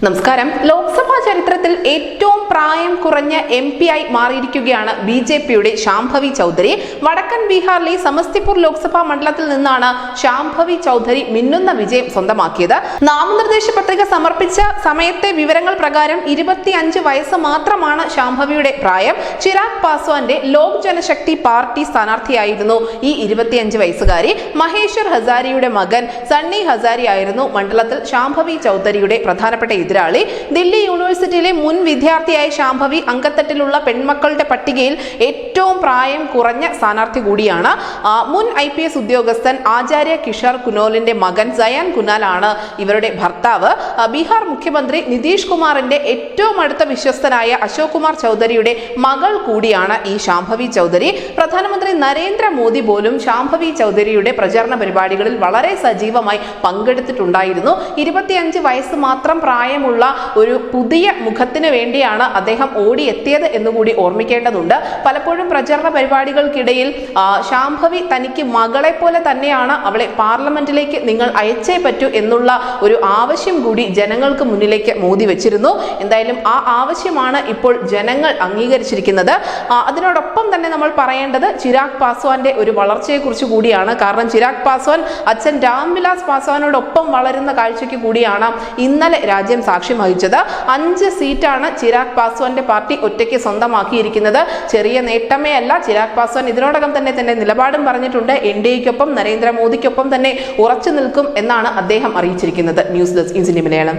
നമസ്കാരം. ലോക്സഭാ ചരിത്രത്തിൽ ഏറ്റവും പ്രായം കുറഞ്ഞ MP ആയി മാറിയിരിക്കുകയാണ് BJPയുടെ ശാംഭവി ചൗധരി. വടക്കൻ ബീഹാറിലെ സമസ്തിപൂർ ലോക്സഭാ മണ്ഡലത്തിൽ നിന്നാണ് ശാംഭവി ചൗധരി മിന്നുന്ന വിജയം സ്വന്തമാക്കിയത്. നാമനിർദ്ദേശ പത്രിക സമർപ്പിച്ച സമയത്തെ വിവരങ്ങൾ പ്രകാരം 25 വയസ്സ് മാത്രമാണ് ശാംഭവിയുടെ പ്രായം. ചിരാഗ് പാസ്വാന്റെ ലോക് ജനശക്തി പാർട്ടി സ്ഥാനാർത്ഥിയായിരുന്നു ഈ 25 വയസ്സുകാരി. മഹേശ്വർ ഹസാരിയുടെ മകൻ സണ്ണി ഹസാരി ആയിരുന്നു മണ്ഡലത്തിൽ ശാംഭവി ചൗധരിയുടെ പ്രധാനപ്പെട്ട എതിരാളി. ദില്ലി യൂണിവേഴ്സിറ്റിയിലെ മുൻ വിദ്യാർത്ഥിയായ ശാംഭവി അംഗത്തട്ടിലുള്ള പെൺമക്കളുടെ പട്ടികയിൽ ഏറ്റവും പ്രായം കുറഞ്ഞ സ്ഥാനാർത്ഥി കൂടിയാണ്. മുൻ IPS ഉദ്യോഗസ്ഥൻ ആചാര്യ കിഷോർ കുനോലിന്റെ മകൻ സയാൻ കുനാൽ ആണ് ഇവരുടെ ഭർത്താവ്. ബീഹാർ മുഖ്യമന്ത്രി നിതീഷ് കുമാറിന്റെ ഏറ്റവും അടുത്ത വിശ്വസ്തനായ അശോക് കുമാർ ചൗധരിയുടെ മകൾ കൂടിയാണ് ഈ ശാംഭവി ചൗധരി. പ്രധാനമന്ത്രി നരേന്ദ്രമോദി പോലും ശാംഭവി ചൗധരിയുടെ പ്രചാരണ പരിപാടികളിൽ വളരെ സജീവമായി പങ്കെടുത്തിട്ടുണ്ടായിരുന്നു. 25 വയസ്സ് മാത്രം പ്രായമുള്ള ഒരു പുതിയ മുഖത്തിന് വേണ്ടിയാണ് അദ്ദേഹം ഓടിയെത്തിയത് എന്നുകൂടി ഓർമ്മിക്കേണ്ടതുണ്ട്. പലപ്പോഴും പ്രചരണ പരിപാടികൾക്കിടയിൽ ശാംഭവി തനിക്ക് മകളെ പോലെ തന്നെയാണ്, അവളെ പാർലമെന്റിലേക്ക് നിങ്ങൾ അയച്ചേ പറ്റൂ എന്നുള്ള ഒരു ആവശ്യം കൂടി ജനങ്ങൾക്ക് മുന്നിലേക്ക് മോദി വെച്ചിരുന്നു. എന്തായാലും ആ ആവശ്യമാണ് ഇപ്പോൾ ജനങ്ങൾ അംഗീകരിച്ചിരിക്കുന്നത്. അതിനോടൊപ്പം തന്നെ നമ്മൾ പറയേണ്ടത് ചിരാഗ് പാസ്വാന്റെ ഒരു വളർച്ചയെ കുറിച്ച് കൂടിയാണ്. കാരണം ചിരാഗ് പാസ്വാൻ അച്ഛൻ രാംവിലാസ് പാസ്വാനോടൊപ്പം വളരുന്ന കാഴ്ചയ്ക്ക് കൂടിയാണ് ഇന്നലെ രാജ്യം സാക്ഷ്യം വഹിച്ചത്. 5 സീറ്റാണ് ചിരാഗ് പാസ്വാന്റെ പാർട്ടി ഒറ്റയ്ക്ക് സ്വന്തമാക്കിയിരിക്കുന്നത്. ചെറിയ നേട്ടമേ അല്ല. ചിരാഗ് പാസ്വാൻ ഇതിനോടകം തന്നെ നിലപാടും പറഞ്ഞിട്ടുണ്ട്. NDAയ്ക്കൊപ്പം നരേന്ദ്രമോദിക്കൊപ്പം തന്നെ ഉറച്ചു നിൽക്കും എന്നാണ് അദ്ദേഹം അറിയിച്ചിരിക്കുന്നത്. News desk Indian Malayalam.